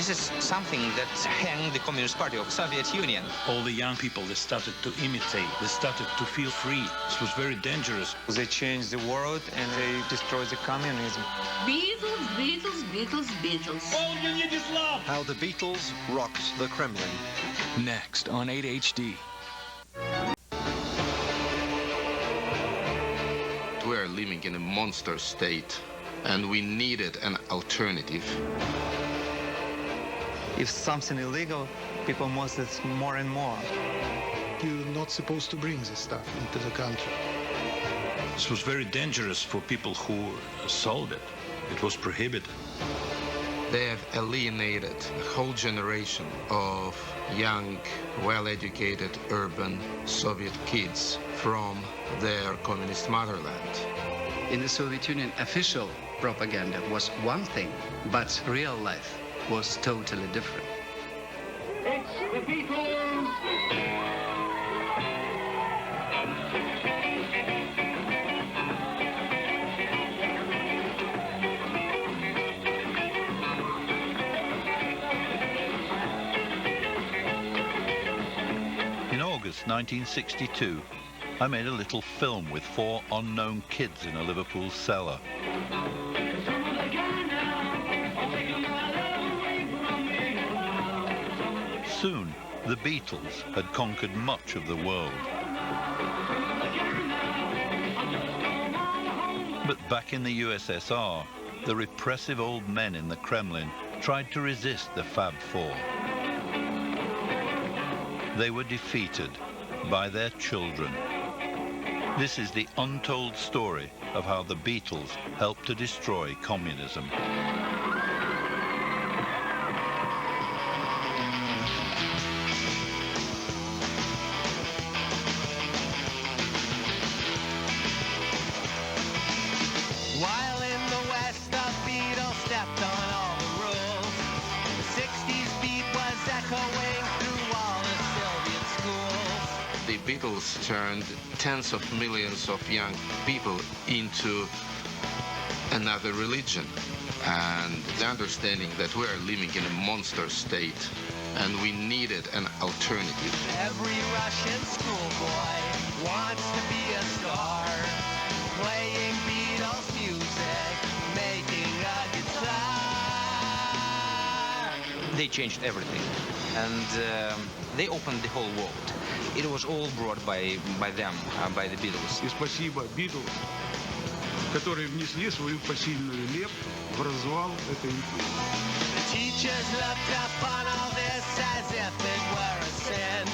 This is something that hanged the Communist Party of Soviet Union. All the young people, they started to imitate. They started to feel free. This was very dangerous. They changed the world and they destroyed the communism. Beatles, Beatles, Beatles, Beatles. All you need is love. How the Beatles rocked the Kremlin. Next on 8HD. We are living in a monster state, and we needed an alternative. If something illegal, people want it more and more. You're not supposed to bring this stuff into the country. This was very dangerous for people who sold it. It was prohibited. They have alienated a whole generation of young, well-educated, urban Soviet kids from their communist motherland. In the Soviet Union, official propaganda was one thing, but real life was totally different. It's the Beatles. In August 1962, I made a little film with 4 unknown kids in a Liverpool cellar. Soon, the Beatles had conquered much of the world. But back in the USSR, the repressive old men in the Kremlin tried to resist the Fab Four. They were defeated by their children. This is the untold story of how the Beatles helped to destroy communism. While in the West, the Beatles stepped on all the rules. The 60s beat was echoing through all the Soviet schools. The Beatles turned tens of millions of young people into another religion, and the understanding that we are living in a monster state and we needed an alternative. Every Russian schoolboy wants to be a star, playing Beatles music, making a guitar. They changed everything, and they opened the whole world. It was all brought by them, by the Beatles. И спасибо Beatles, которые внесли свою посильную лепту в развал этой империи. The teachers looked upon all this as if it were a sin.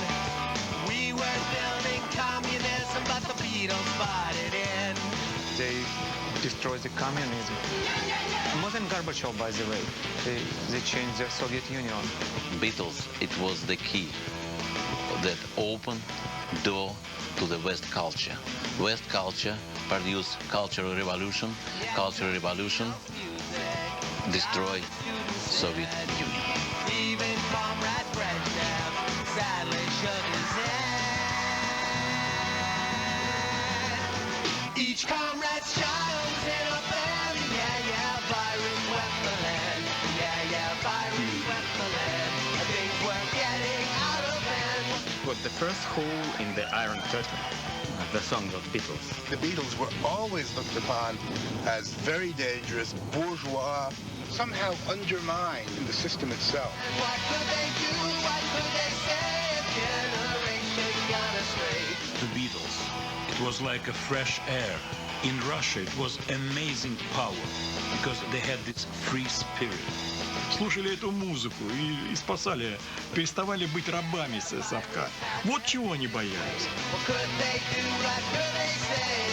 We were building communism, but the Beatles bought it in. They destroyed the communism. More than Gorbachev, by the way. They changed the Soviet Union. Beatles, it was the key that opened door to the West culture. West culture produced cultural revolution. Cultural revolution destroyed Soviet Union. Even Comrade Brezhnev sadly shook his head. Each comrade's child's in a band. Yeah, yeah, virus swept the land. Yeah, yeah, virus swept the land. Things were getting out of hand. Was the first hole in the Iron Curtain, the song of Beatles. The Beatles were always looked upon as very dangerous, bourgeois, somehow undermined in the system itself. And what could they do? What could they say? A generation gone astray. The Beatles, it was like a fresh air. In Russia, it was amazing power because they had this free spirit. Слушали эту музыку и спасали, переставали быть рабами совка. Вот чего они боялись. What could they do? What could they say?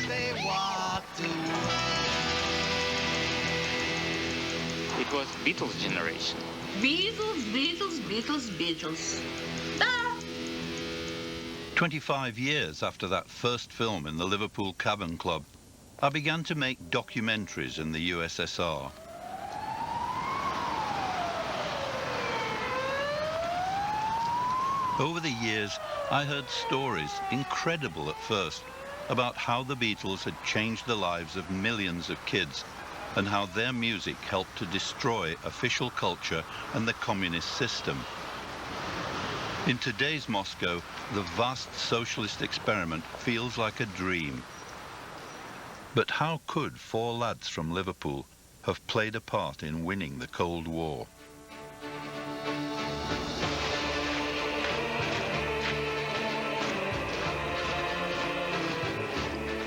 They walked away. It was Beatles generation. Beatles, Beatles, Beatles, Beatles. Ah! 25 years after that first film in the Liverpool Cabin Club, I began to make documentaries in the USSR. Over the years, I heard stories, incredible at first, about how the Beatles had changed the lives of millions of kids and how their music helped to destroy official culture and the communist system. In today's Moscow, the vast socialist experiment feels like a dream. But how could 4 lads from Liverpool have played a part in winning the Cold War?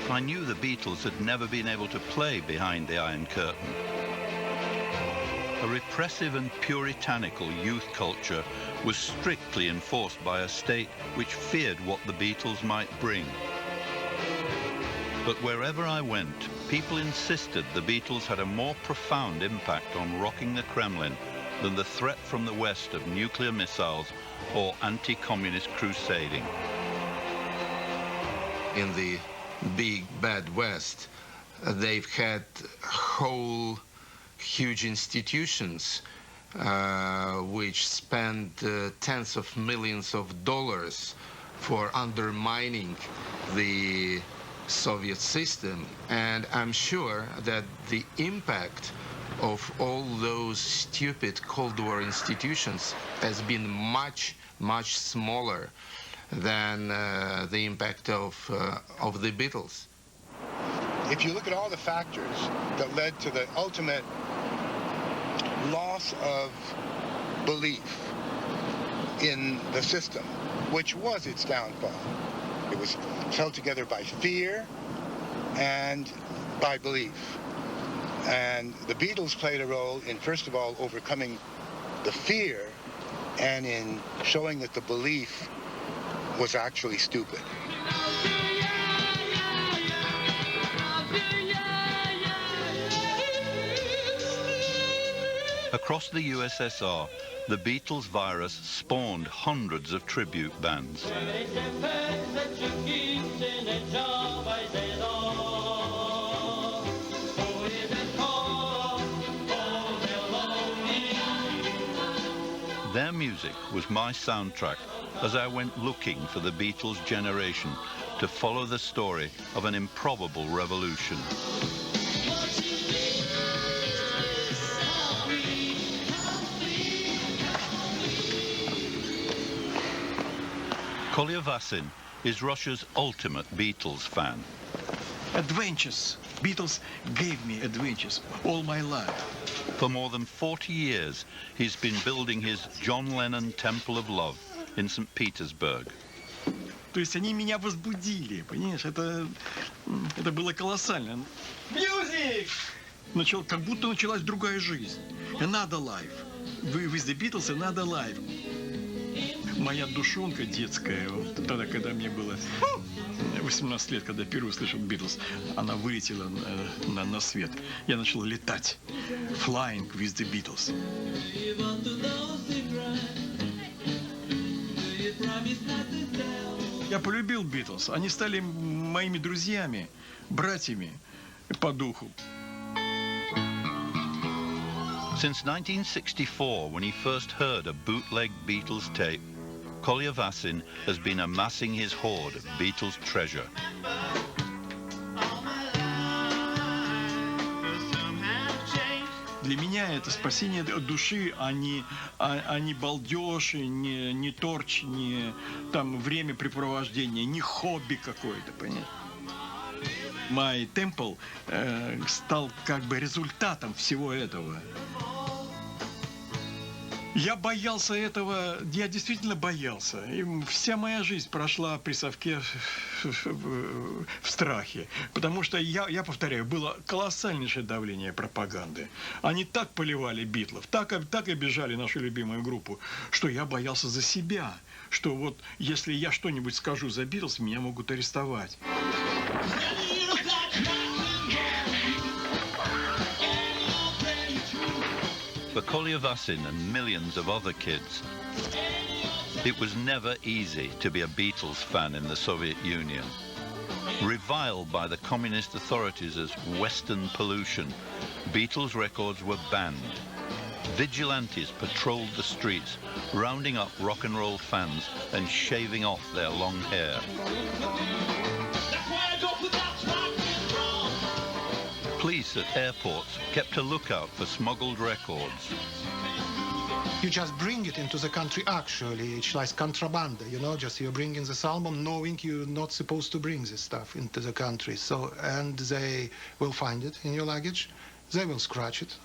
I knew the Beatles had never been able to play behind the Iron Curtain. A repressive and puritanical youth culture was strictly enforced by a state which feared what the Beatles might bring. But wherever I went, people insisted the Beatles had a more profound impact on rocking the Kremlin than the threat from the West of nuclear missiles or anti-communist crusading. In the big bad West, they've had whole huge institutions which spend tens of millions of dollars for undermining the Soviet system, and I'm sure that the impact of all those stupid Cold War institutions has been much, much smaller than the impact of the Beatles. If you look at all the factors that led to the ultimate loss of belief in the system, which was its downfall, it was held together by fear and by belief. And the Beatles played a role in, first of all, overcoming the fear and in showing that the belief was actually stupid. Across the USSR, the Beatles virus spawned hundreds of tribute bands. Their music was my soundtrack as I went looking for the Beatles' generation to follow the story of an improbable revolution. Kolya Vasin is Russia's ultimate Beatles fan. Adventures. Beatles gave me adventures all my life. For more than 40 years, he's been building his John Lennon Temple of Love in St. Petersburg. То есть они меня возбудили, понимаешь? Это было колоссально. Music! Как будто началась другая жизнь. Another life. With the Beatles, another life. Моя душонка детская, вот тогда, когда мне было 18 лет, когда впервые услышал Beatles, она вылетела на свет. Я начал летать. Flying with the Beatles. Я полюбил Beatles. Они стали моими друзьями, братьями по духу. Since 1964, when he first heard a bootleg Beatles tape, Kolya Vasin has been amassing his hoard of Beatles treasure. Для меня это спасение души, а не балдеж, не торч, не там времяпрепровождение, не хобби какое-то, понимаешь? My Temple стал как бы результатом всего этого. Я боялся этого, я действительно боялся. И вся моя жизнь прошла при совке в страхе. Потому что, я повторяю, было колоссальнейшее давление пропаганды. Они так поливали Битлов, так обижали нашу любимую группу, что я боялся за себя. Что вот если я что-нибудь скажу за Битлз, меня могут арестовать. For Kolya Vasin and millions of other kids, it was never easy to be a Beatles fan in the Soviet Union. Reviled by the communist authorities as Western pollution, Beatles records were banned. Vigilantes patrolled the streets, rounding up rock and roll fans and shaving off their long hair. Police at airports kept a lookout for smuggled records. You just bring it into the country actually. It's like contraband, you know, just you bring in this album knowing you're not supposed to bring this stuff into the country. So, and they will find it in your luggage. They will scratch it.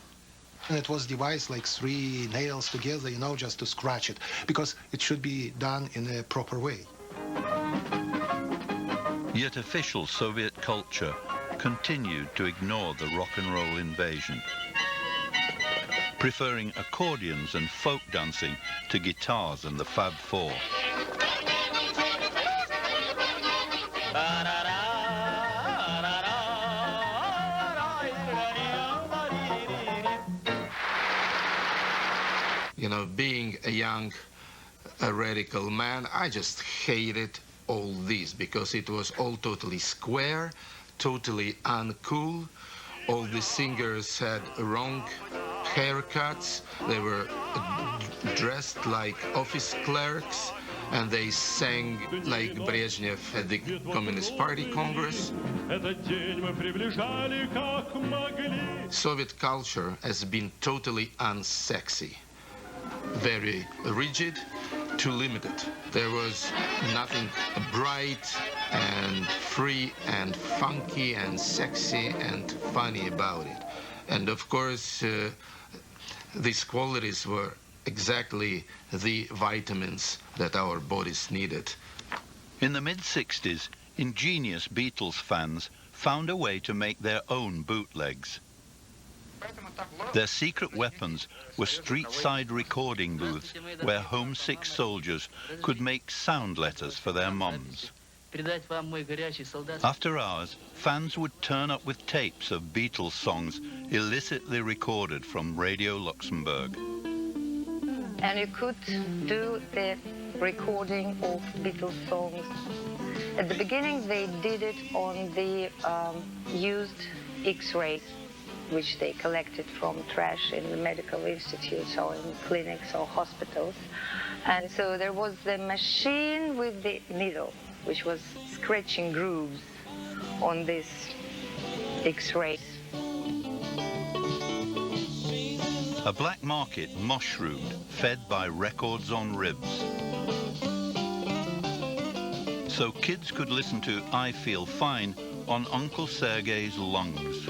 And it was devised like 3 nails together, you know, just to scratch it, because it should be done in a proper way. Yet official Soviet culture continued to ignore the rock and roll invasion, preferring accordions and folk dancing to guitars and the Fab Four. You know, being a young radical man, I just hated all this because it was all totally square, totally uncool. All the singers had wrong haircuts. They were dressed like office clerks, and they sang like Brezhnev at the Communist Party Congress. Soviet culture has been totally unsexy, very rigid, too limited. There was nothing bright and free and funky and sexy and funny about it. And of course, these qualities were exactly the vitamins that our bodies needed. In the mid-60s, ingenious Beatles fans found a way to make their own bootlegs. Their secret weapons were street-side recording booths where homesick soldiers could make sound letters for their mums. After hours, fans would turn up with tapes of Beatles songs illicitly recorded from Radio Luxembourg. And you could do the recording of Beatles songs. At the beginning, they did it on the used X-rays, which they collected from trash in the medical institutes or in clinics or hospitals. And so there was the machine with the needle, which was scratching grooves on this X-rays. A black market mushroomed, fed by records on ribs. So kids could listen to I Feel Fine on Uncle Sergei's lungs.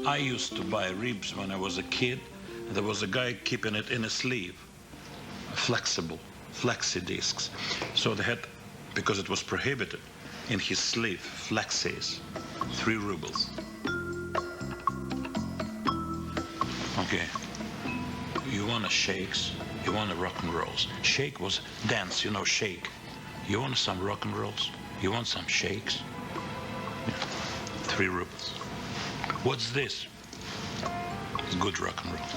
I used to buy ribs when I was a kid. There was a guy keeping it in a sleeve, flexible, flexi discs. So they had, because it was prohibited, in his sleeve, flexis, 3 rubles. Okay, you want a shakes, you want a rock and rolls. Shake was dance, you know, shake. You want some rock and rolls? You want some shakes? 3 rubles. What's this? Good rock and roll.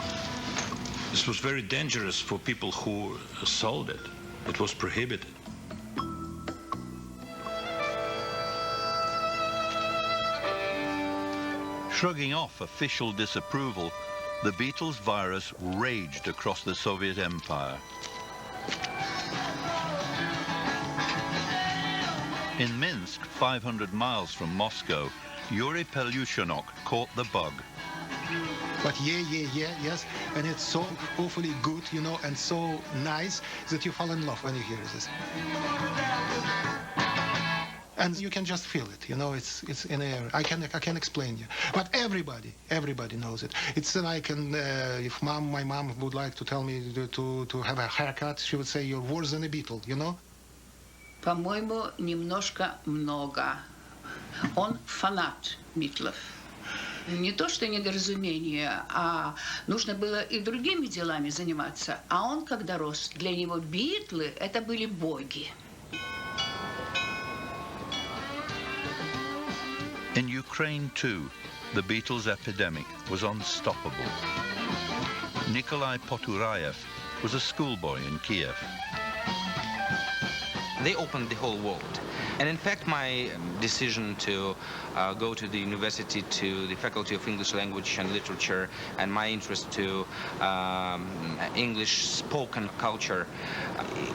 This was very dangerous for people who sold it. It was prohibited. Shrugging off official disapproval, the Beatles virus raged across the Soviet Empire. In Minsk, 500 miles from Moscow, Yuri Pelushchenok caught the bug. But yes, and it's so awfully good, you know, and so nice that you fall in love when you hear this. And you can just feel it, you know, it's in the air. I can explain you. But everybody knows it. It's like, if my mom would like to tell me to have a haircut, she would say, you're worse than a Beatle, you know? По-моему, немножко много. Он фанат Битлов. Не то, что недоразумение, а нужно было и другими делами заниматься. А он, когда рос, для него Битлы – это были боги. In Ukraine, too, the Beatles epidemic was unstoppable. Nikolai Poturayev was a schoolboy in Kiev. They opened the whole world. And in fact, my decision to go to the university, to the Faculty of English Language and Literature, and my interest to English spoken culture,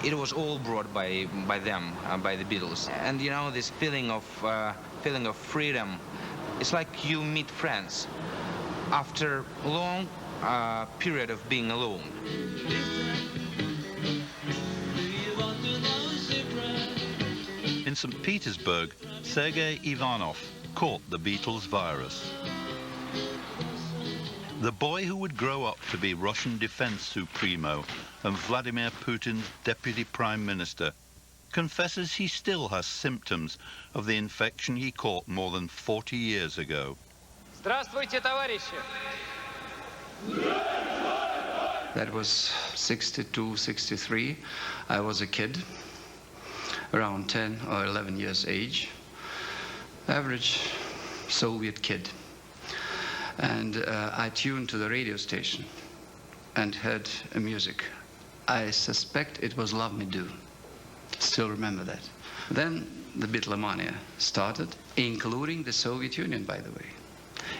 it was all brought by them, by the Beatles. And you know, this feeling of freedom It's like you meet friends after a long period of being alone. In St. Petersburg, Sergei Ivanov caught the Beatles virus. The boy who would grow up to be Russian defense supremo and Vladimir Putin's deputy prime minister confesses he still has symptoms of the infection he caught more than 40 years ago. Здравствуйте, товарищи! That was 62, 63. I was a kid, around 10 or 11 years age, average Soviet kid. And I tuned to the radio station and heard music. I suspect it was Love Me Do. Still remember that. Then the Beatlemania started, including the Soviet Union, by the way.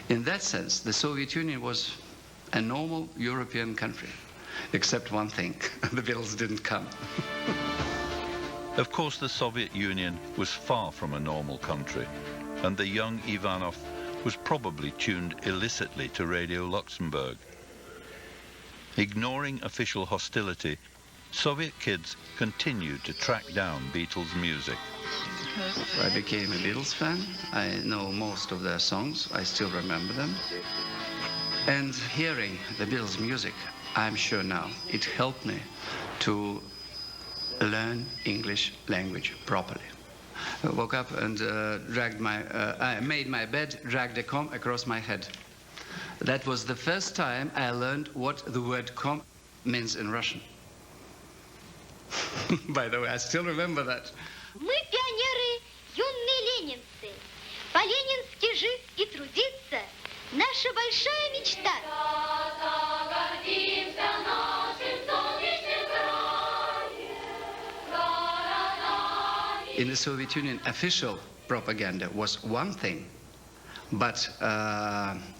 In that sense, the Soviet Union was a normal European country, except one thing, the Beatles didn't come. Of course, the Soviet Union was far from a normal country, and the young Ivanov was probably tuned illicitly to Radio Luxembourg. Ignoring official hostility, Soviet kids continued to track down Beatles music. I became a Beatles fan. I know most of their songs. I still remember them. And hearing the Beatles music, I'm sure now, it helped me to learn English language properly. I woke up and I made my bed, dragged a comb across my head. That was the first time I learned what the word comb means in Russian. By the way, I still remember that. Мы пионеры, юные ленинцы. По-ленински жить и трудиться – наша большая мечта. In the Soviet Union, official propaganda was one thing, but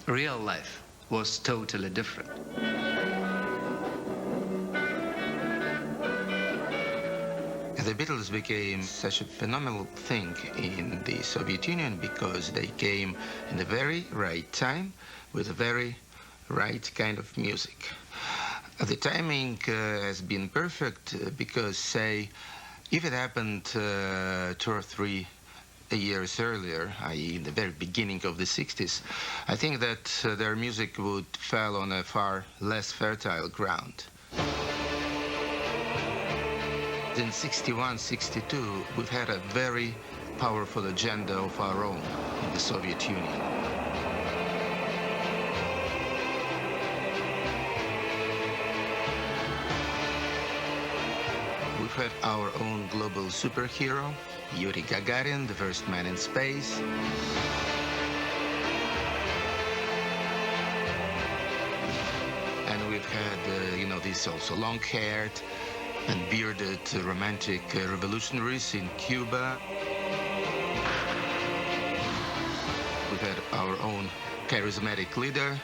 real life was totally different. The Beatles became such a phenomenal thing in the Soviet Union because they came in the very right time with the very right kind of music. The timing has been perfect because, say, if it happened 2 or 3 years earlier, i.e. in the very beginning of the 60s, I think that their music would fall on a far less fertile ground. In 61, 62, we've had a very powerful agenda of our own in the Soviet Union. We've had our own global superhero, Yuri Gagarin, the first man in space. And we've had, these also long-haired and bearded romantic revolutionaries in Cuba. We've had our own charismatic leader,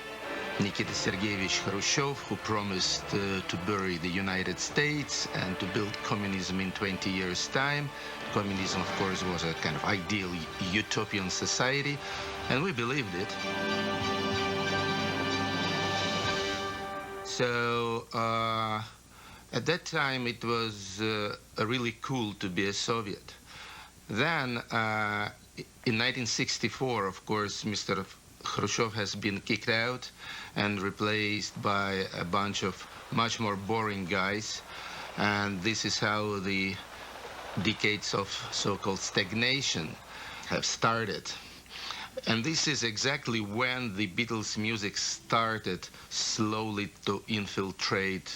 Nikita Sergeyevich Khrushchev, who promised to bury the United States and to build communism in 20 years' time. Communism, of course, was a kind of ideal utopian society, and we believed it. So, at that time, it was really cool to be a Soviet. Then, in 1964, of course, Mr. Khrushchev has been kicked out and replaced by a bunch of much more boring guys. And this is how the decades of so-called stagnation have started. And this is exactly when the Beatles' music started slowly to infiltrate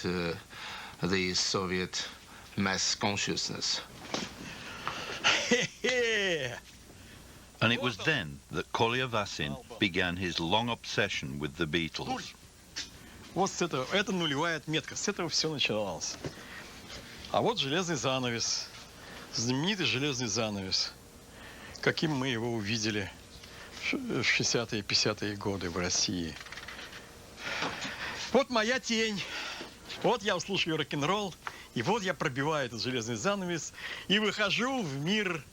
the Soviet mass consciousness. And it was then that Kolya Vasin began his long obsession with the Beatles. Вот с этого, это нулевая отметка, с этого все начиналось. А вот железный занавес, знаменитый железный занавес, каким мы его увидели в 60-е, 50-е годы в России. Вот моя тень, вот я слушаю рок-н-ролл, и вот я пробиваю этот железный занавес и выхожу в мир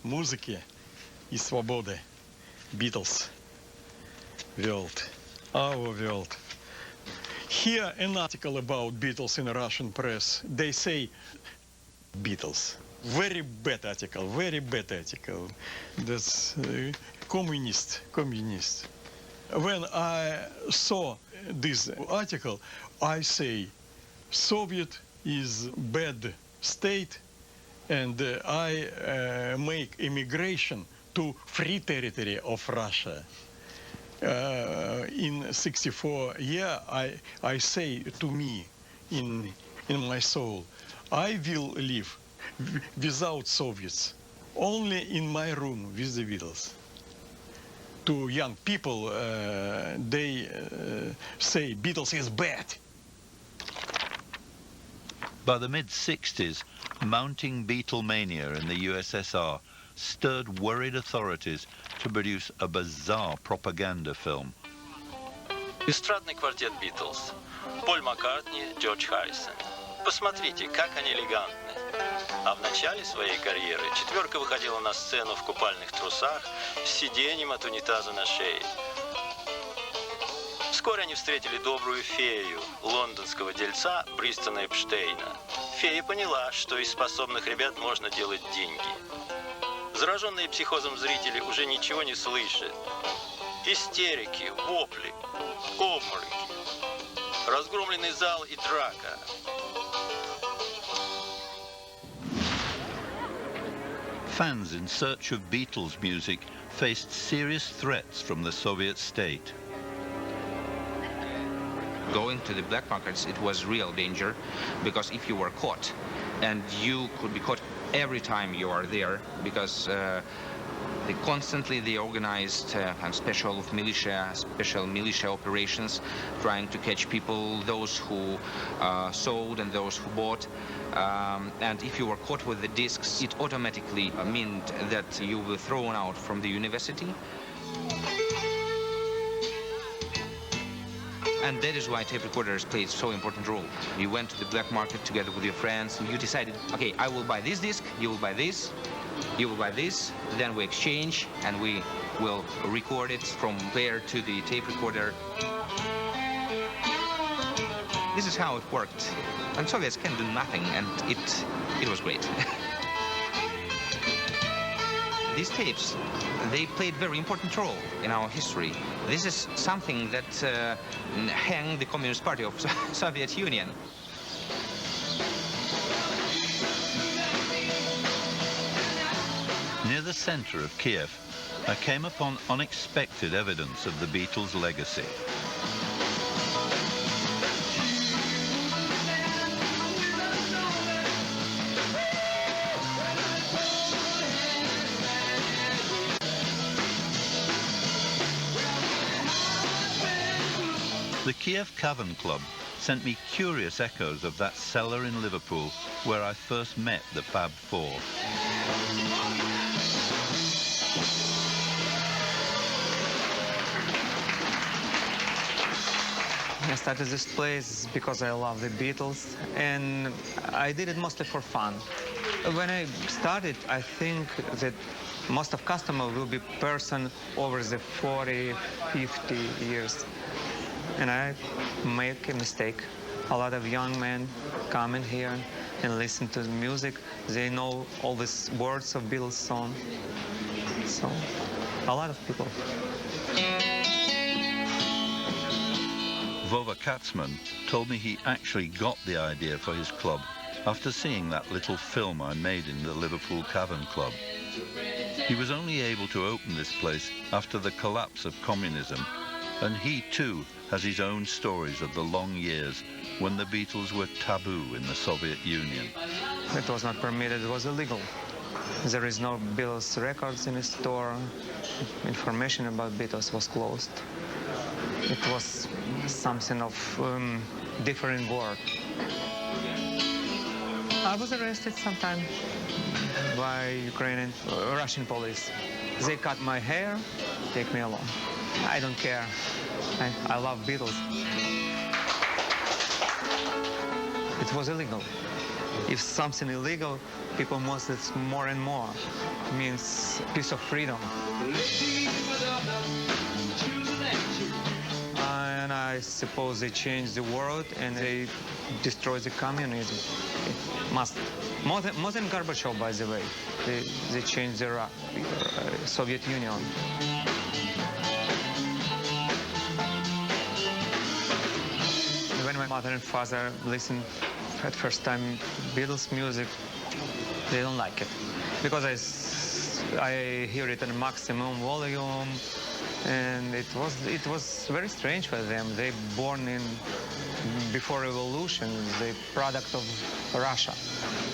музыки и свободы. Beatles. World. Our world. Here an article about Beatles in Russian press. They say Beatles. Very bad article, very bad article. That's communist. When I saw this article, I say Soviet is bad state, and I make immigration to free territory of Russia. In 64 year, I say to me in my soul, I will live without Soviets, only in my room with the Beatles. To young people, they say Beatles is bad. By the mid-60s, mounting Beatlemania in the USSR stirred worried authorities to produce a bizarre propaganda film. Эстрадный квартет Beatles. Поль Маккартни, Джордж Харрисон. Посмотрите, как они элегантны. А в начале своей карьеры четверка выходила на сцену в купальных трусах с сиденьем от унитаза на шее. Вскоре они встретили добрую фею, лондонского дельца Бристона Эпштейна. Фея поняла, что из способных ребят можно делать деньги. Зараженные психозом зрители уже ничего не слышат. Истерики, вопли, обмороки, разгромленный зал и драка. Fans in search of Beatles music faced serious threats from the Soviet state. Going to the black markets, it was real danger, because if you were caught, and you could be caught every time you are there, because they organized special militia operations, trying to catch people, those who sold and those who bought. And if you were caught with the discs, it automatically meant that you were thrown out from the university. And that is why tape recorders played so important role. You went to the black market together with your friends, and you decided, okay, I will buy this disc, you will buy this, you will buy this, then we exchange, and we will record it from player to the tape recorder. This is how it worked. And Soviets can do nothing, and it was great. These tapes, they played very important role in our history. This is something that hanged the Communist Party of Soviet Union. Near the center of Kiev, I came upon unexpected evidence of the Beatles' legacy. The Kiev Cavern Club sent me curious echoes of that cellar in Liverpool where I first met the Fab Four. I started this place because I love the Beatles, and I did it mostly for fun. When I started, I think that most of customers will be person over the 40, 50 years. And I make a mistake. A lot of young men come in here and listen to the music. They know all these words of Beatles song. So, a lot of people. Vova Katzman told me he actually got the idea for his club after seeing that little film I made in the Liverpool Cavern Club. He was only able to open this place after the collapse of communism, and he too has his own stories of the long years when the Beatles were taboo in the Soviet Union. It was not permitted, it was illegal. There is no Beatles records in the store. Information about Beatles was closed. It was something of different world. I was arrested sometime by Russian police. They cut my hair, take me along. I don't care. I love Beatles. It was illegal. If something illegal, people want it more and more. It means piece of freedom. And I suppose they change the world and they destroy the communism. It must. More than Gorbachev, by the way. They changed the Soviet Union. When my mother and father listened at first time Beatles music, they don't like it. Because I hear it at maximum volume, and it was very strange for them. They born in before revolution, the product of Russia,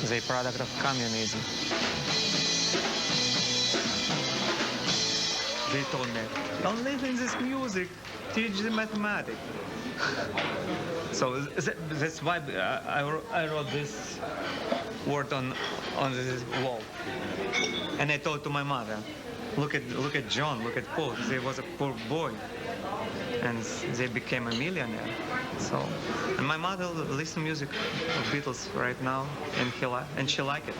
the product of communism. They told me, don't listen to this music, teach the mathematics. So that's why I wrote this word on this wall. And I told to my mother, look at John, look at Paul. He was a poor boy, and they became a millionaire. So, and my mother listens music of Beatles right now, and she like it.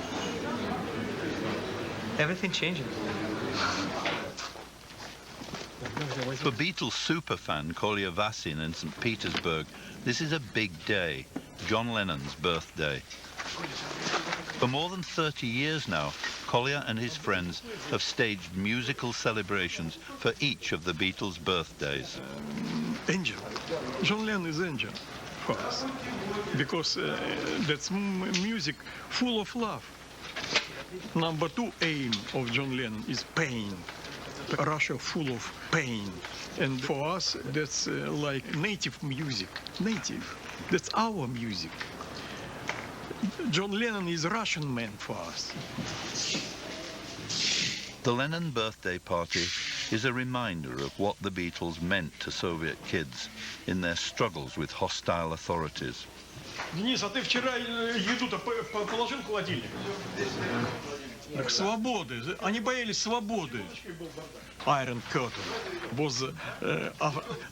Everything changing. For Beatles superfan Kolya Vasin in St. Petersburg, this is a big day, John Lennon's birthday. For more than 30 years now, Kolya and his friends have staged musical celebrations for each of the Beatles' birthdays. Angel. John Lennon is angel for us, because that's music full of love. Number 2 aim of John Lennon is pain. Russia full of pain. And for us, that's like native music. Native. That's our music. John Lennon is a Russian man for us. The Lennon birthday party is a reminder of what the Beatles meant to Soviet kids in their struggles with hostile authorities. Денис, а ты вчера еду-то положил в холодильник? Так свободы. Они боялись свободы. Iron Curtain was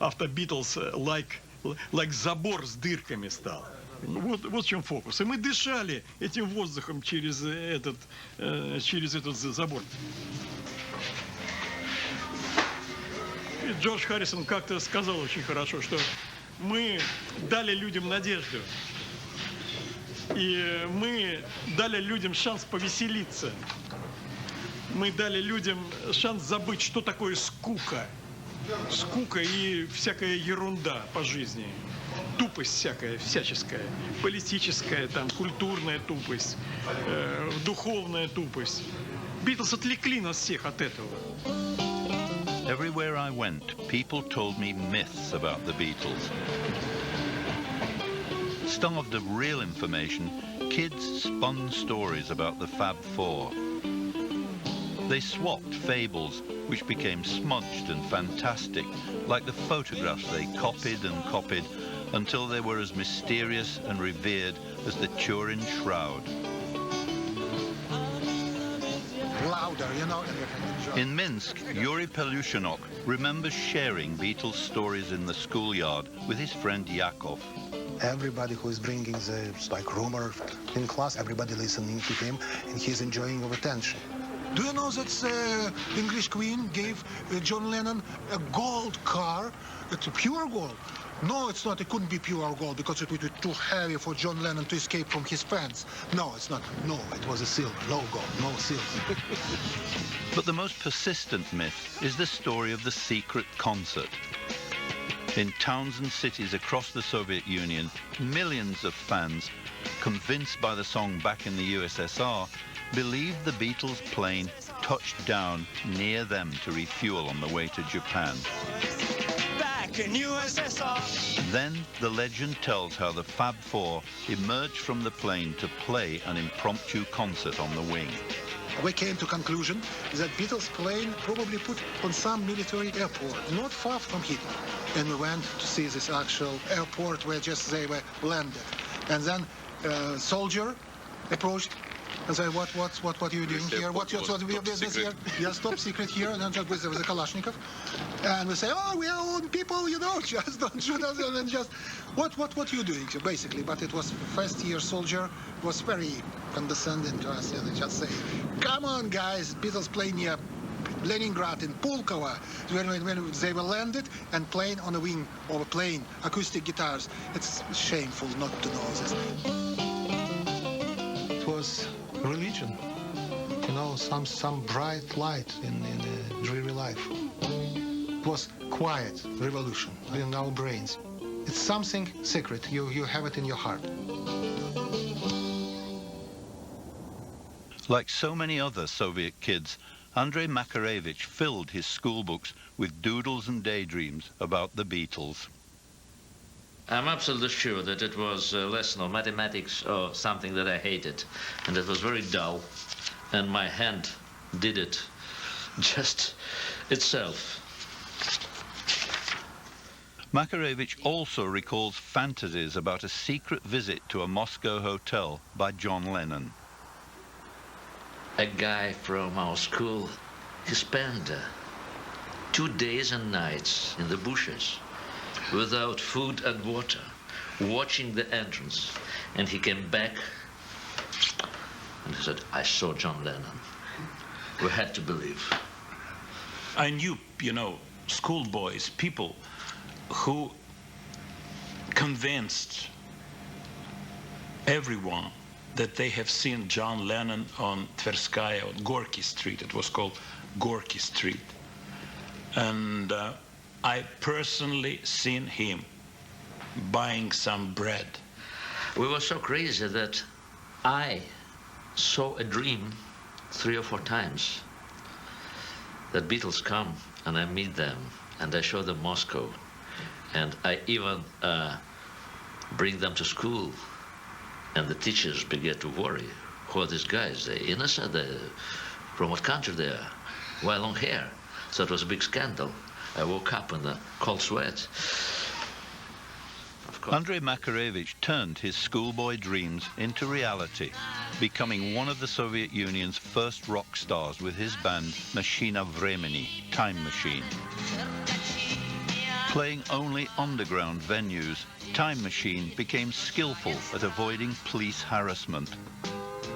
after Beatles like забор с дырками стал. Вот в чем фокус. И мы дышали этим воздухом через этот забор. И Джордж Харрисон как-то сказал очень хорошо, что мы дали людям надежду. И мы дали людям шанс повеселиться. Мы дали людям шанс забыть, что такое скука. Скука и всякая ерунда по жизни. Тупость всякая, всяческая. Политическая, там, культурная тупость, духовная тупость. Битлз отвлекли нас всех от этого. Everywhere I went, people told me myths about the Beatles. Starved of real information, kids spun stories about the Fab Four. They swapped fables, which became smudged and fantastic, like the photographs they copied and copied, until they were as mysterious and revered as the Turin Shroud. Louder, you know. In Minsk, Yuri Pelushinok remembers sharing Beatles stories in the schoolyard with his friend Yakov. Everybody who is bringing the rumor in class, everybody listening to him, and he's enjoying of attention. Do you know that English Queen gave John Lennon a gold car? It's a pure gold. No, it's not. It couldn't be pure gold because it would be too heavy for John Lennon to escape from his pants. No, it's not. No, it was a silver. No gold, no silver. But the most persistent myth is the story of the secret concert. In towns and cities across the Soviet Union, millions of fans, convinced by the song Back in the USSR, believed the Beatles' plane touched down near them to refuel on the way to Japan. Back in USSR. Then the legend tells how the Fab Four emerged from the plane to play an impromptu concert on the wing. We came to conclusion that Beatles plane probably put on some military airport, not far from here. And we went to see this actual airport where just they were landed. And then a soldier approached And say, what are you doing here? What's your business here? Yes, top secret here, and then just with the Kalashnikov. And we say, oh, we are own people, you know, just don't shoot us, and then just, what are you doing, basically? But it was first-year soldier, was very condescending to us, and just say, come on, guys, Beatles play near Leningrad in Pulkovo, when they were landed and playing on a wing of a plane, acoustic guitars. It's shameful not to know this. It was religion, you know, some bright light in a dreary life. It was quiet revolution in our brains. It's something secret. You have it in your heart. Like so many other Soviet kids, Andrei Makarevich filled his school books with doodles and daydreams about the Beatles. I'm absolutely sure that it was a lesson of mathematics or something that I hated, and it was very dull, and my hand did it just itself. Makarevich also recalls fantasies about a secret visit to a Moscow hotel by John Lennon. A guy from our school, he spent 2 days and nights in the bushes without food and water, watching the entrance. And he came back and he said, I saw John Lennon. We had to believe. I knew, you know, schoolboys, people who convinced everyone that they have seen John Lennon on Tverskaya, on Gorky Street. It was called Gorky Street. And I personally seen him buying some bread. We were so crazy that I saw a dream 3 or 4 times that Beatles come and I meet them and I show them Moscow and I even bring them to school. And the teachers began to worry. Who are these guys? They're innocent? From what country they are? Why long hair? So it was a big scandal. I woke up in a cold sweat. Andrei Makarevich turned his schoolboy dreams into reality, becoming one of the Soviet Union's first rock stars with his band Machina Vremeni, Time Machine. Playing only underground venues, Time Machine became skillful at avoiding police harassment.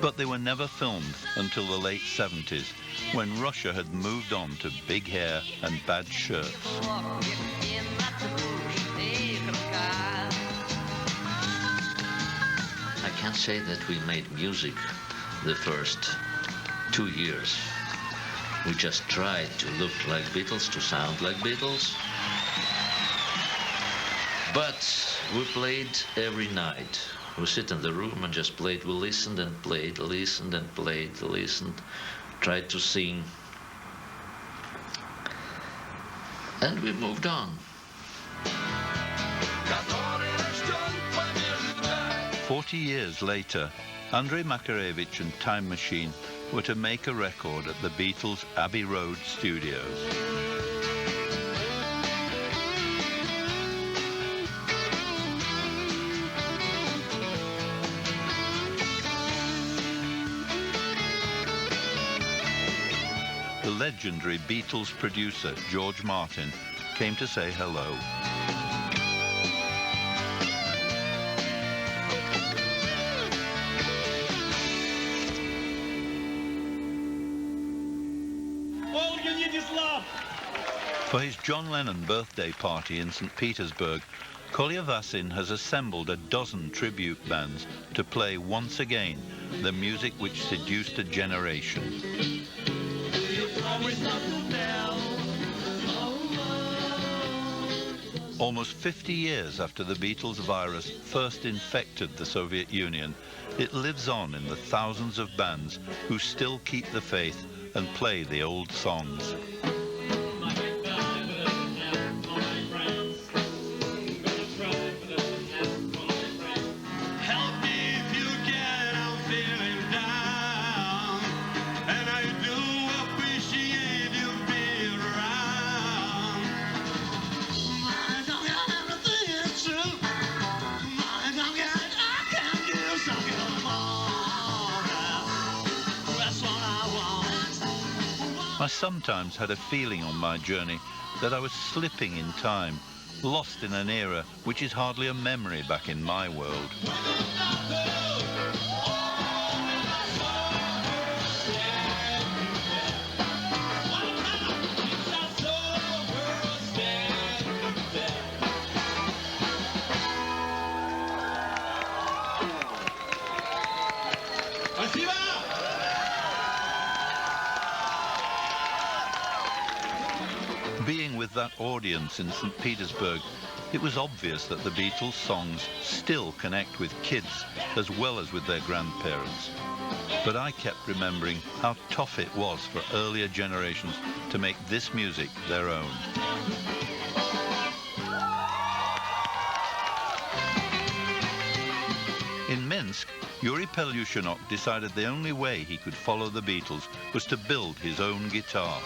But they were never filmed until the late 70s, when Russia had moved on to big hair and bad shirts. I can't say that we made music the first 2 years. We just tried to look like Beatles, to sound like Beatles. But we played every night. We sit in the room and just played. We listened and played, listened and played, listened, tried to sing. And we moved on. 40 years later, Andrei Makarevich and Time Machine were to make a record at the Beatles' Abbey Road studios. The legendary Beatles producer, George Martin, came to say hello. For his John Lennon birthday party in St. Petersburg, Kolya Vasin has assembled a dozen tribute bands to play once again the music which seduced a generation. Almost 50 years after the Beatles virus first infected the Soviet Union, it lives on in the thousands of bands who still keep the faith and play the old songs. I sometimes had a feeling on my journey that I was slipping in time, lost in an era which is hardly a memory back in my world. Being with that audience in St. Petersburg, it was obvious that the Beatles songs still connect with kids as well as with their grandparents. But I kept remembering how tough it was for earlier generations to make this music their own. In Minsk, Yuri Pelushchenok decided the only way he could follow the Beatles was to build his own guitar.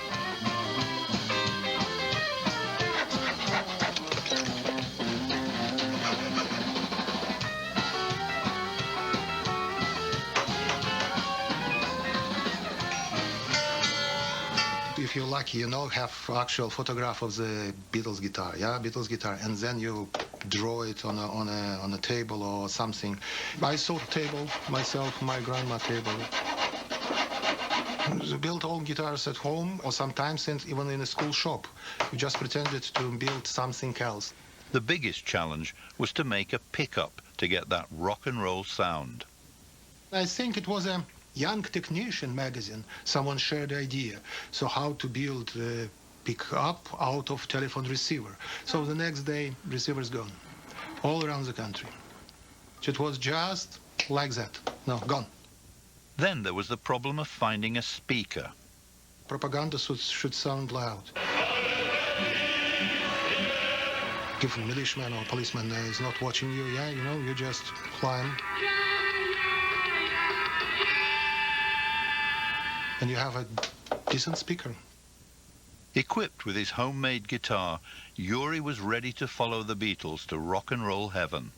If you're lucky, you know, have actual photograph of the Beatles guitar, yeah, Beatles guitar, and then you draw it on a table or something. I saw table myself, my grandma table. We built all guitars at home, or sometimes even in a school shop. We just pretended to build something else. The biggest challenge was to make a pickup to get that rock and roll sound. I think it was a Young Technician magazine. Someone shared the idea. So how to build a pickup out of telephone receiver. So the next day, receiver's gone. All around the country. It was just like that. No, gone. Then there was the problem of finding a speaker. Propaganda should sound loud. If a militiaman or policeman is not watching you, yeah, you know, you just climb. And you have a decent speaker. Equipped with his homemade guitar, Yuri was ready to follow the Beatles to rock and roll heaven.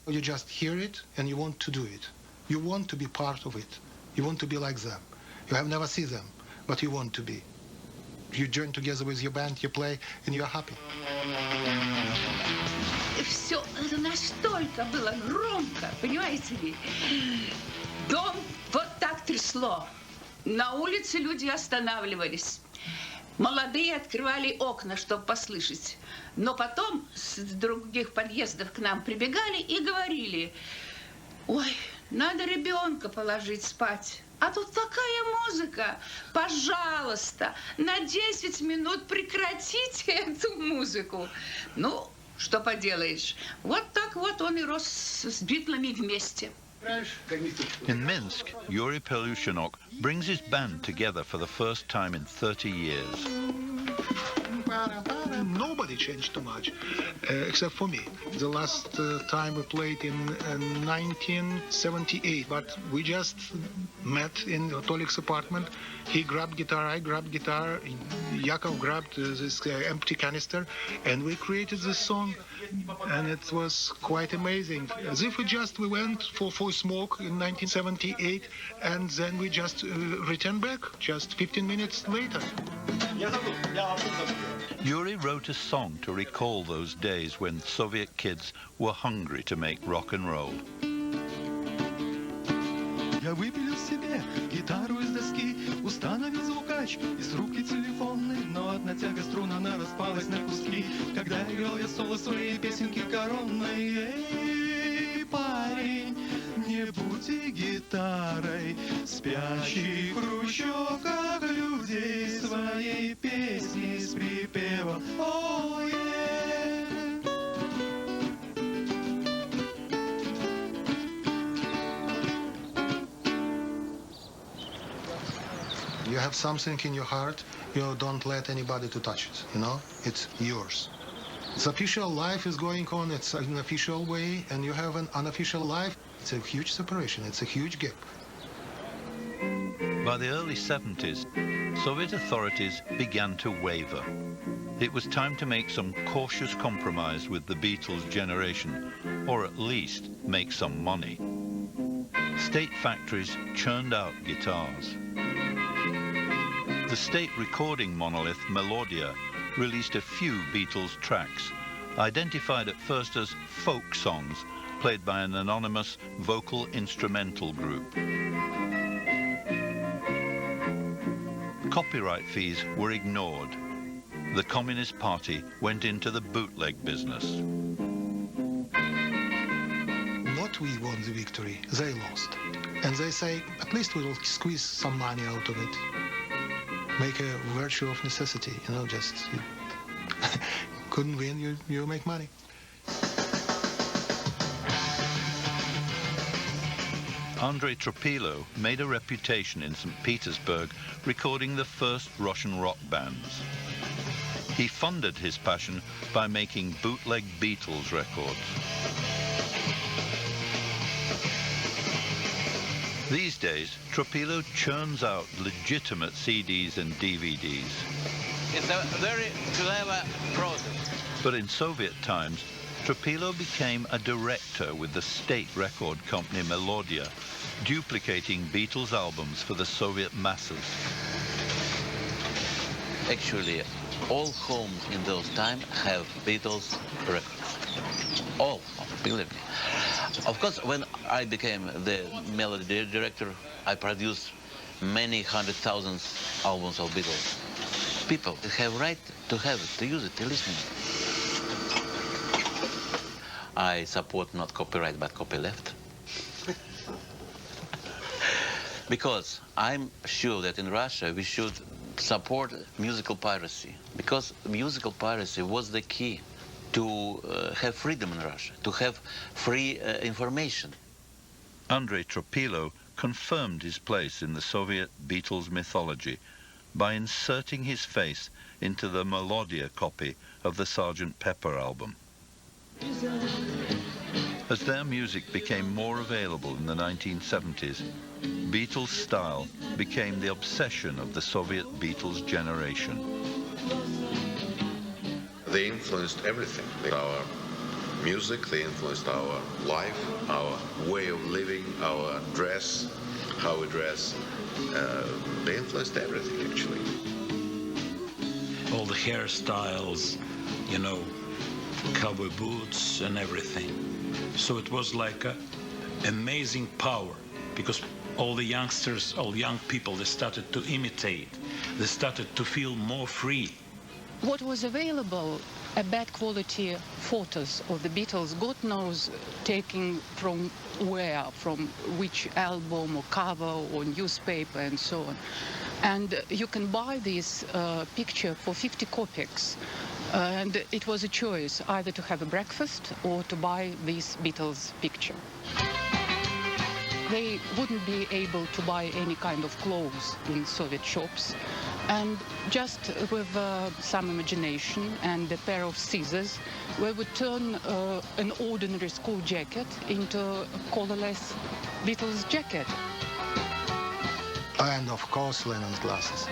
You just hear it and you want to do it. You want to be part of it. You want to be like them. You have never seen them, but you want to be. You join together with your band, you play, and you're happy. Все это настолько было громко, понимаете ли? Дом вот так трясло. На улице люди останавливались. Молодые открывали окна, чтобы послышать. Но потом с других подъездов к нам прибегали и говорили: ой, надо ребенка положить спать. А тут такая музыка. Пожалуйста, на 10 минут прекратите эту музыку. Ну, что поделаешь. Вот так вот он и рос с Битлами вместе. In Minsk, Yuri Pelushchenok brings his band together for the first time in 30 years. Nobody changed too much, except for me. The last time we played in 1978, but we just met in Tolik's apartment. He grabbed guitar, I grabbed guitar, Yakov grabbed this empty canister, and we created this song, and it was quite amazing. As if we went for a smoke in 1978, and then we just returned back just 15 minutes later. Yuri wrote a song to recall those days when Soviet kids were hungry to make rock and roll. Я выпилил себе гитару из доски, установил звукач из трубки телефонной, но одна тяга струн, она распалась на куски, когда играл я соло своей песенки коронной. Эй, парень, не будь гитарой, спящий в хрущевках людей своей песни с припевом. Oh, yeah. You have something in your heart, you don't let anybody to touch it, you know? It's yours. It's official life is going on, it's an official way, and you have an unofficial life. It's a huge separation, it's a huge gap. By the early 70s, Soviet authorities began to waver. It was time to make some cautious compromise with the Beatles generation, or at least make some money. State factories churned out guitars. The state recording monolith Melodia released a few Beatles tracks, identified at first as folk songs, played by an anonymous vocal instrumental group. Copyright fees were ignored. The Communist Party went into the bootleg business. Not we won the victory, they lost. And they say, at least we will squeeze some money out of it. Make a virtue of necessity, you know, just you couldn't win, you make money. Andrei Tropilo made a reputation in St. Petersburg recording the first Russian rock bands. He funded his passion by making bootleg Beatles records. These days, Tropilo churns out legitimate CDs and DVDs. It's a very clever process. But in Soviet times, Tropilo became a director with the state record company Melodia, duplicating Beatles albums for the Soviet masses. Actually, all homes in those times have Beatles records. All, believe me. Of course, when I became the melody director, I produced many 100,000 albums of Beatles. People have right to have it, to use it, to listen. I support not copyright, but copyleft. Because I'm sure that in Russia we should support musical piracy, because musical piracy was the key to have freedom in Russia, to have free information. Andrei Tropilo confirmed his place in the Soviet Beatles mythology by inserting his face into the Melodia copy of the Sgt. Pepper album. As their music became more available in the 1970s, Beatles style became the obsession of the Soviet Beatles generation. They influenced everything. Our music, they influenced our life, our way of living, our dress, how we dress. They influenced everything, actually. All the hairstyles, you know, cowboy boots and everything. So it was like an amazing power, because all the youngsters, all young people, they started to imitate. They started to feel more free. What was available, a bad quality photos of the Beatles, God knows taken from where, from which album or cover or newspaper and so on. And you can buy this picture for 50 kopecks. And it was a choice, either to have a breakfast or to buy this Beatles picture. They wouldn't be able to buy any kind of clothes in Soviet shops. And just with some imagination and a pair of scissors, we would turn an ordinary school jacket into a collarless Beatles jacket. And of course, Lennon's glasses.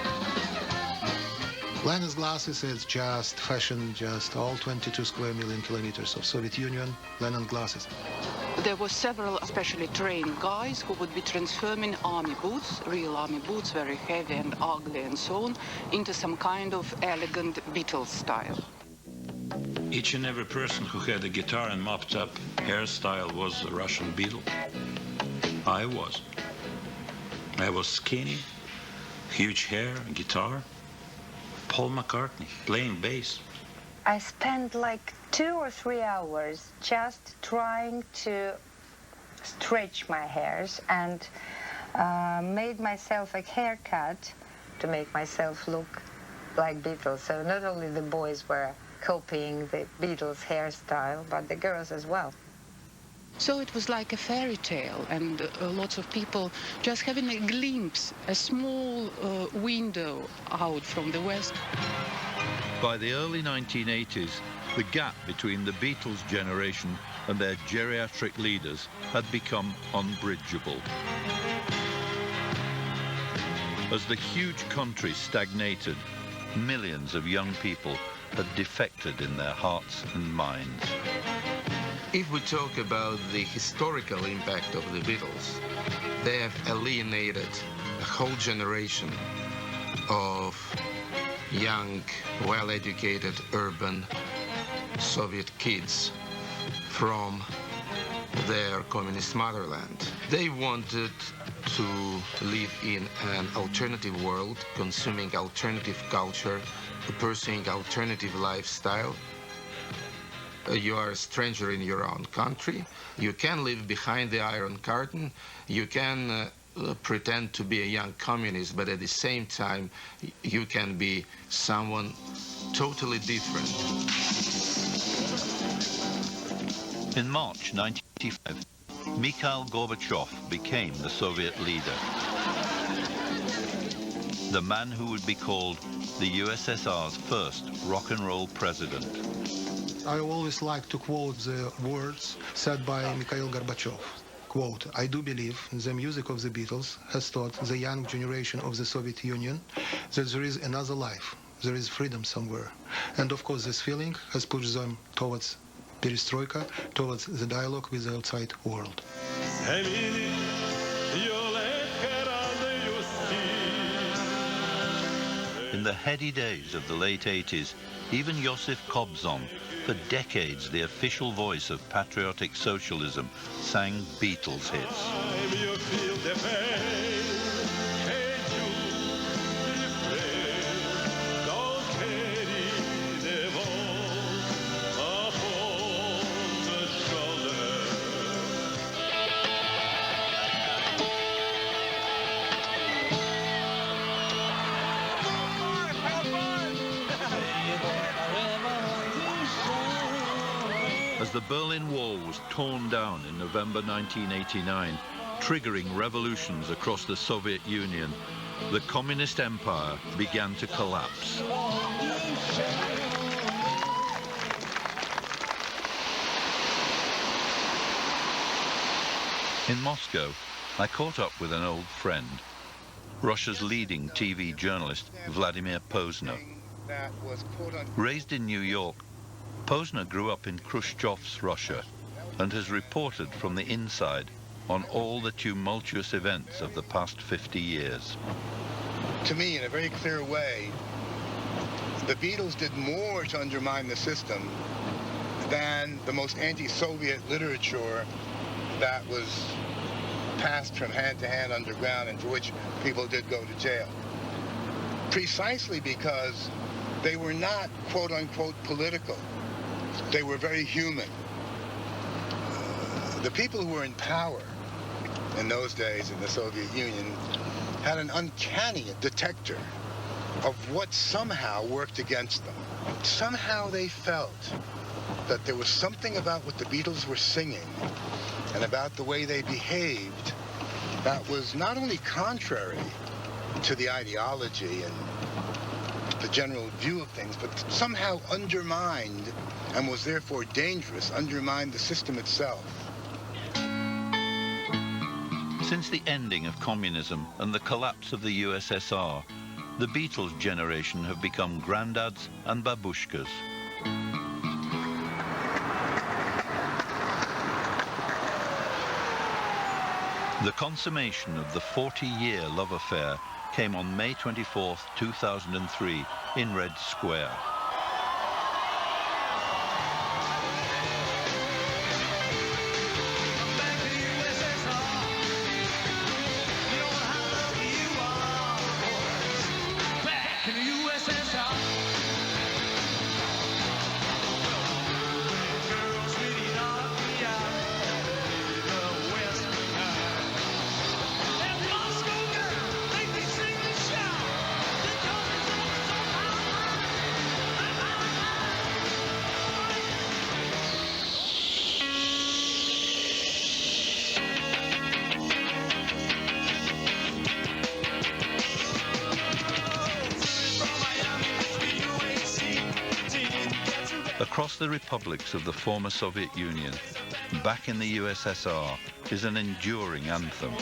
Lennon's glasses is just fashion, just all 22 square million kilometers of Soviet Union, Lennon glasses. There were several specially trained guys who would be transforming army boots, real army boots, very heavy and ugly and so on, into some kind of elegant Beatles style. Each and every person who had a guitar and mopped up hairstyle was a Russian Beatle. I was. I was skinny, huge hair, guitar. Paul McCartney, playing bass. I spent like 2 or 3 hours just trying to stretch my hairs and made myself a haircut to make myself look like Beatles. So not only the boys were copying the Beatles hairstyle, but the girls as well. So it was like a fairy tale, and lots of people just having a glimpse, a small window out from the West. By the early 1980s, the gap between the Beatles generation and their geriatric leaders had become unbridgeable. As the huge country stagnated, millions of young people had defected in their hearts and minds. If we talk about the historical impact of the Beatles, they have alienated a whole generation of young, well-educated, urban Soviet kids from their communist motherland. They wanted to live in an alternative world, consuming alternative culture, pursuing alternative lifestyle. You are a stranger in your own country. You can live behind the Iron Curtain. You can pretend to be a young communist, but at the same time, you can be someone totally different. In March 1985, Mikhail Gorbachev became the Soviet leader. The man who would be called the USSR's first rock and roll president. I always like to quote the words said by Mikhail Gorbachev. Quote, I do believe the music of the Beatles has taught the young generation of the Soviet Union that there is another life, there is freedom somewhere. And of course this feeling has pushed them towards perestroika, towards the dialogue with the outside world. In the heady days of the late 80s, even Joseph Kobzon, for decades the official voice of patriotic socialism, sang Beatles hits. As the Berlin Wall was torn down in November 1989, triggering revolutions across the Soviet Union, the communist empire began to collapse. In Moscow, I caught up with an old friend, Russia's leading TV journalist, Vladimir Posner. Raised in New York, Posner grew up in Khrushchev's Russia and has reported from the inside on all the tumultuous events of the past 50 years. To me, in a very clear way, the Beatles did more to undermine the system than the most anti-Soviet literature that was passed from hand to hand underground and for which people did go to jail. Precisely because they were not, quote-unquote, political. They were very human. The people who were in power in those days in the Soviet Union had an uncanny detector of what somehow worked against them. Somehow they felt that there was something about what the Beatles were singing and about the way they behaved that was not only contrary to the ideology and the general view of things, but somehow undermined and was therefore dangerous, undermined the system itself. Since the ending of communism and the collapse of the USSR, the Beatles generation have become granddads and babushkas. The consummation of the 40-year love affair came on May 24th, 2003 in Red Square. Across the republics of the former Soviet Union, back in the USSR, is an enduring anthem.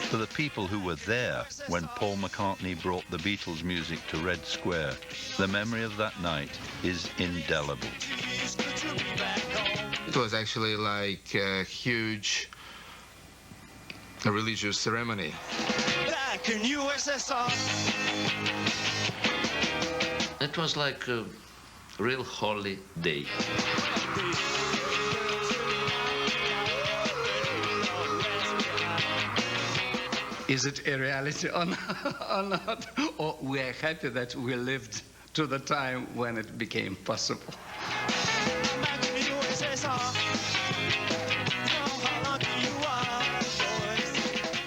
For the people who were there when Paul McCartney brought the Beatles' music to Red Square, the memory of that night is indelible. It was actually like a huge a religious ceremony. Back in USSR. It was like a real holy day. Is it a reality or not? Or we are happy that we lived to the time when it became possible?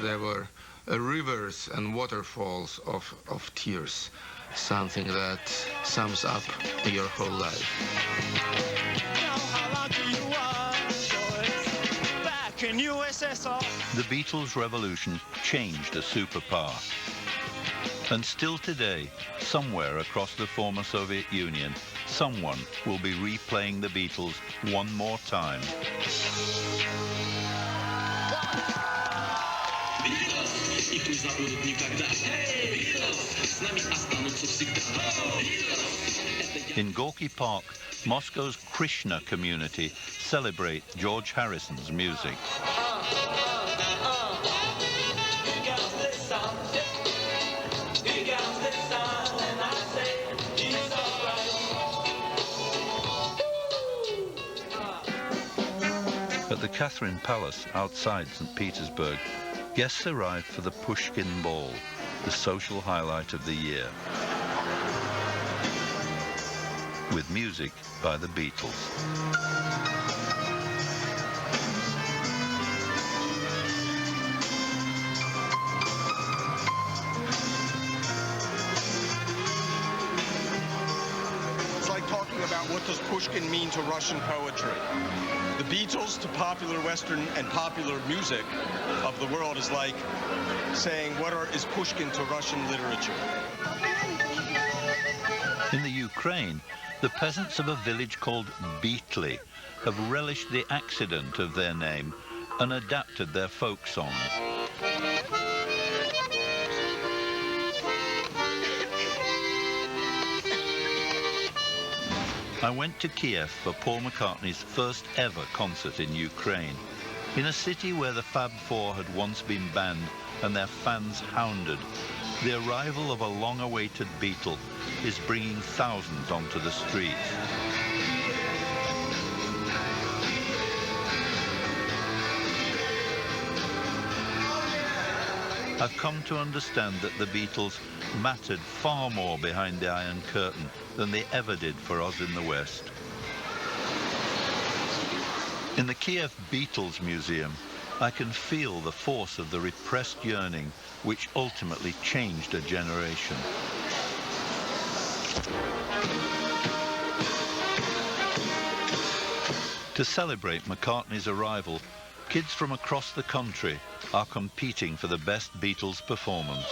There were rivers and waterfalls of tears, something that sums up your whole life. The Beatles' revolution changed a superpower. And still today, somewhere across the former Soviet Union, someone will be replaying the Beatles one more time. In Gorky Park, Moscow's Krishna community celebrate George Harrison's music. At the Catherine Palace outside St. Petersburg, guests arrived for the Pushkin Ball, the social highlight of the year, with music by the Beatles. It's like talking about what does Pushkin mean to Russian poetry. The Beatles to popular Western and popular music of the world is like saying is Pushkin to Russian literature. In the Ukraine, the peasants of a village called Beatles have relished the accident of their name and adapted their folk songs. I went to Kiev for Paul McCartney's first ever concert in Ukraine, in a city where the Fab Four had once been banned and their fans hounded. The arrival of a long-awaited Beatle is bringing thousands onto the streets. I've come to understand that the Beatles mattered far more behind the Iron Curtain than they ever did for us in the West. In the Kiev Beatles Museum, I can feel the force of the repressed yearning which ultimately changed a generation. To celebrate McCartney's arrival, kids from across the country are competing for the best Beatles performance.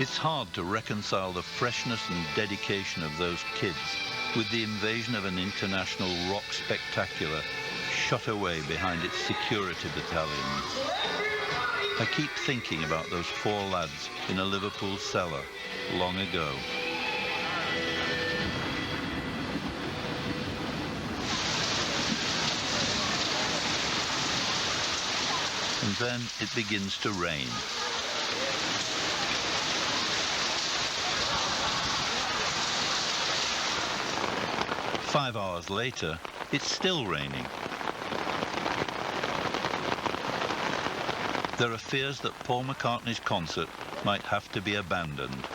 It's hard to reconcile the freshness and dedication of those kids with the invasion of an international rock spectacular shut away behind its security battalions. I keep thinking about those four lads in a Liverpool cellar long ago. And then it begins to rain. Five hours later, it's still raining. There are fears that Paul McCartney's concert might have to be abandoned.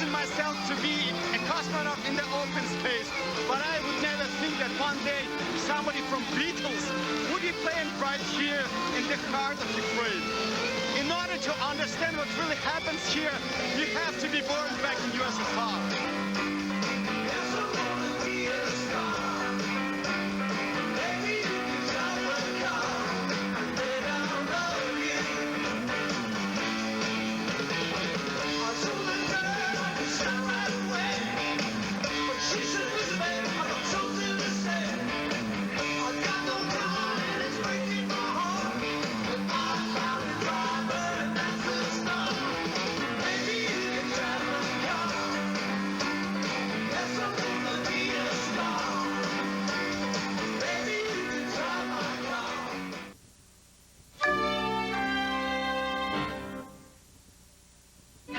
imagine myself to be a cosmonaut in the open space, but I would never think that one day somebody from Beatles would be playing right here in the heart of Ukraine. In order to understand what really happens here, you have to be born back in USSR.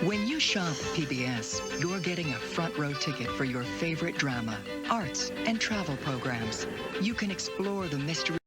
When you shop PBS, you're getting a front row ticket for your favorite drama, arts, and travel programs. You can explore the mystery